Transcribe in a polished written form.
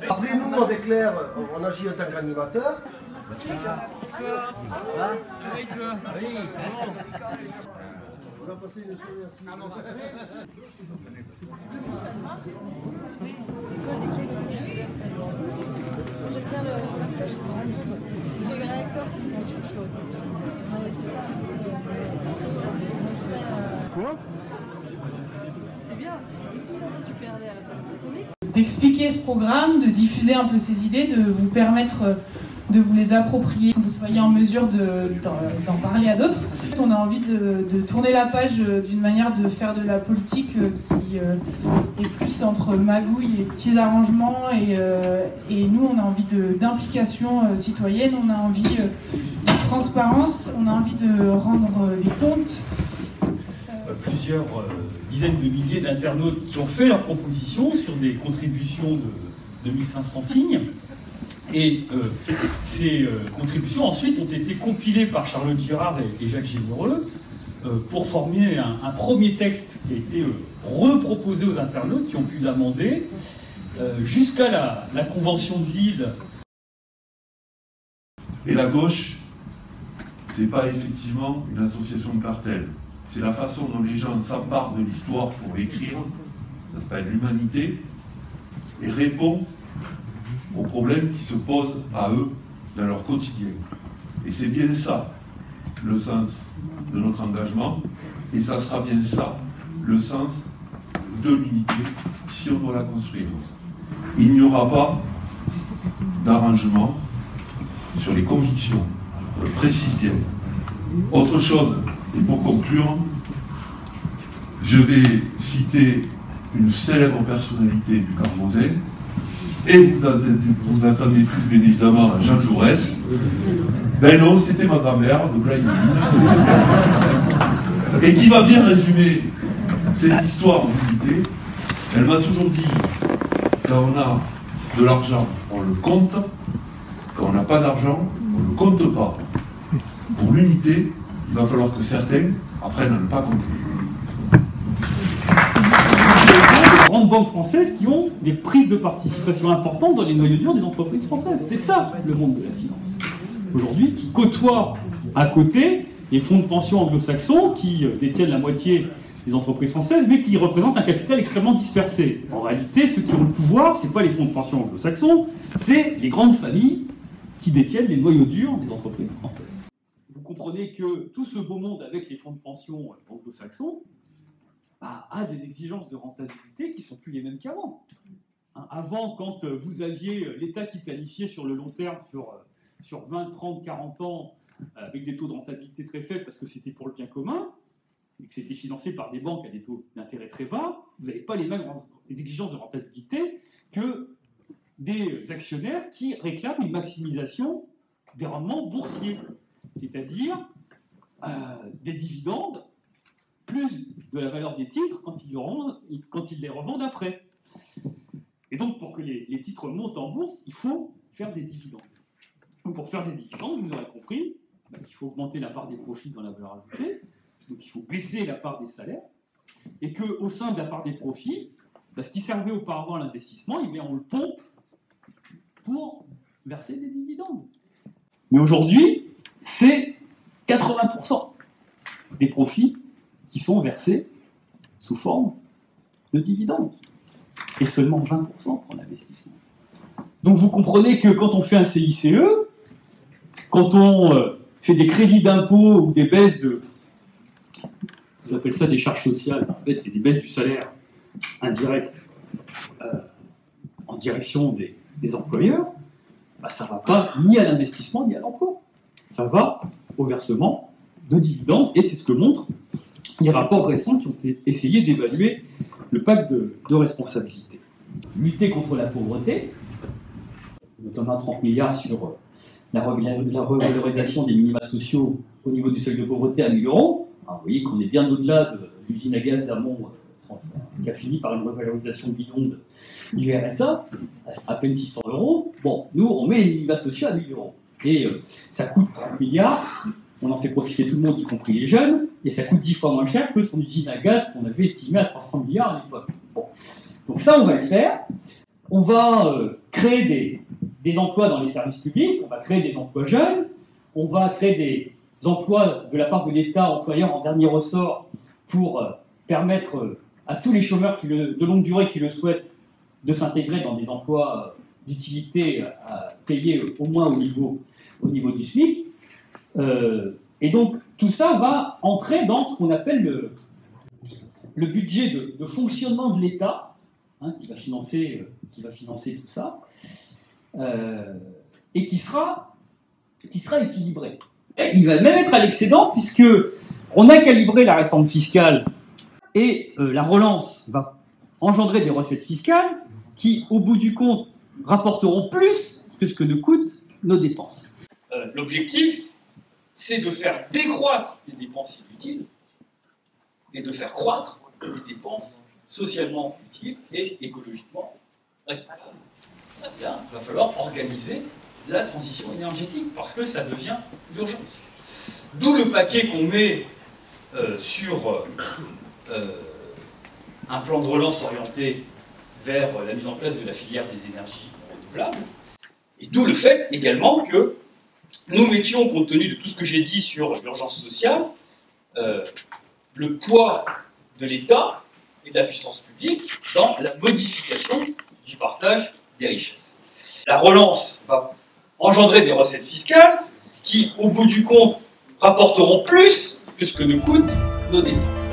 Appelez-nous avec Claire, on agit en tant qu'animateur. Bonsoir. Ça va? Ça va et toi? Oui. On va passer une soirée ainsi. J'aime bien le flash. J'ai eu un acteur qui me sur chaud. J'en avais fait ça. Quoi? C'était bien. Et si on récupérait à la comics? D'expliquer ce programme, de diffuser un peu ces idées, de vous permettre de vous les approprier, que vous soyez en mesure d'en parler à d'autres. On a envie de tourner la page d'une manière de faire de la politique qui est plus entre magouilles et petits arrangements, et nous on a envie d'implication citoyenne, on a envie de transparence, on a envie de rendre des comptes. Plusieurs dizaines de milliers d'internautes qui ont fait leurs propositions sur des contributions de 2500 signes. Et ces contributions ensuite ont été compilées par Charlotte Girard et Jacques Généreux pour former un premier texte qui a été reproposé aux internautes qui ont pu l'amender jusqu'à la Convention de Lille. Et la gauche, c'est pas effectivement une association de cartels. C'est la façon dont les gens s'emparent de l'histoire pour l'écrire, ça s'appelle l'humanité, et répond aux problèmes qui se posent à eux dans leur quotidien. Et c'est bien ça le sens de notre engagement, et ça sera bien ça le sens de l'unité si on doit la construire. Il n'y aura pas d'arrangement sur les convictions, on le précise bien. Autre chose, et pour conclure, je vais citer une célèbre personnalité du Carbozin, et vous attendez tous bien évidemment à Jean Jaurès. Ben non, c'était ma grand-mère de Blaye-Méline, et qui va bien résumer cette histoire d'unité. Elle m'a toujours dit, quand on a de l'argent, on le compte, quand on n'a pas d'argent, on ne le compte pas. Pour l'unité, il va falloir que certains apprennent à ne pas compter. Grandes banques françaises qui ont des prises de participation importantes dans les noyaux durs des entreprises françaises. C'est ça le monde de la finance. Aujourd'hui, qui côtoie à côté les fonds de pension anglo-saxons qui détiennent la moitié des entreprises françaises, mais qui représentent un capital extrêmement dispersé. En réalité, ceux qui ont le pouvoir, ce n'est pas les fonds de pension anglo-saxons, c'est les grandes familles qui détiennent les noyaux durs des entreprises françaises. Vous comprenez que tout ce beau monde avec les fonds de pension anglo-saxons a des exigences de rentabilité qui ne sont plus les mêmes qu'avant. Avant, quand vous aviez l'État qui planifiait sur le long terme, sur 20, 30, 40 ans, avec des taux de rentabilité très faibles parce que c'était pour le bien commun, et que c'était financé par des banques à des taux d'intérêt très bas, vous n'avez pas les mêmes exigences de rentabilité que des actionnaires qui réclament une maximisation des rendements boursiers, c'est-à-dire des dividendes plus de la valeur des titres quand ils les revendent après. Et donc, pour que les titres montent en bourse, il faut faire des dividendes. Donc, pour faire des dividendes, vous aurez compris qu'il faut augmenter la part des profits dans la valeur ajoutée, donc il faut baisser la part des salaires, et qu'au sein de la part des profits, ce qui servait auparavant à l'investissement, on le pompe pour verser des dividendes. Mais aujourd'hui, c'est 80% des profits qui sont versés sous forme de dividendes, et seulement 20% pour l'investissement. Donc vous comprenez que quand on fait un CICE, quand on fait des crédits d'impôt ou des baisses de... Vous appelez ça des charges sociales, en fait c'est des baisses du salaire indirect en direction des employeurs, ça ne va pas ni à l'investissement ni à l'emploi. Ça va au versement de dividendes, et c'est ce que montrent les rapports récents qui ont essayé d'évaluer le pacte de responsabilité. Lutter contre la pauvreté, notamment 30 milliards sur la revalorisation des minima sociaux au niveau du seuil de pauvreté à 1 000 €. Alors, vous voyez qu'on est bien au-delà de l'usine à gaz d'Amont, qui a fini par une revalorisation bidon du RSA, à peine 600 €. Bon, nous, on met les minima sociaux à 1 000 €. Et ça coûte 30 milliards, on en fait profiter tout le monde, y compris les jeunes, et ça coûte 10 fois moins cher que son usine à gaz qu'on avait estimé à 300 milliards à l'époque. Bon. Donc ça, on va le faire. on va créer des emplois dans les services publics, on va créer des emplois jeunes, on va créer des emplois de la part de l'État employeur en dernier ressort pour permettre à tous les chômeurs de longue durée qui le souhaitent de s'intégrer dans des emplois d'utilité à payer au moins au niveau du SMIC. Et donc tout ça va entrer dans ce qu'on appelle le budget de fonctionnement de l'État, hein, qui va financer tout ça, et qui sera équilibré. Et il va même être à l'excédent, puisque on a calibré la réforme fiscale et la relance va engendrer des recettes fiscales qui, au bout du compte, rapporteront plus que ce que nous coûtent nos dépenses. L'objectif, c'est de faire décroître les dépenses inutiles et de faire croître les dépenses socialement utiles et écologiquement responsables. Ça vient, il va falloir organiser la transition énergétique parce que ça devient l'urgence. D'où le paquet qu'on met sur un plan de relance orienté vers la mise en place de la filière des énergies renouvelables. Et d'où le fait également que nous mettions, compte tenu de tout ce que j'ai dit sur l'urgence sociale, le poids de l'État et de la puissance publique dans la modification du partage des richesses. La relance va engendrer des recettes fiscales qui, au bout du compte, rapporteront plus que ce que nous coûtent nos dépenses.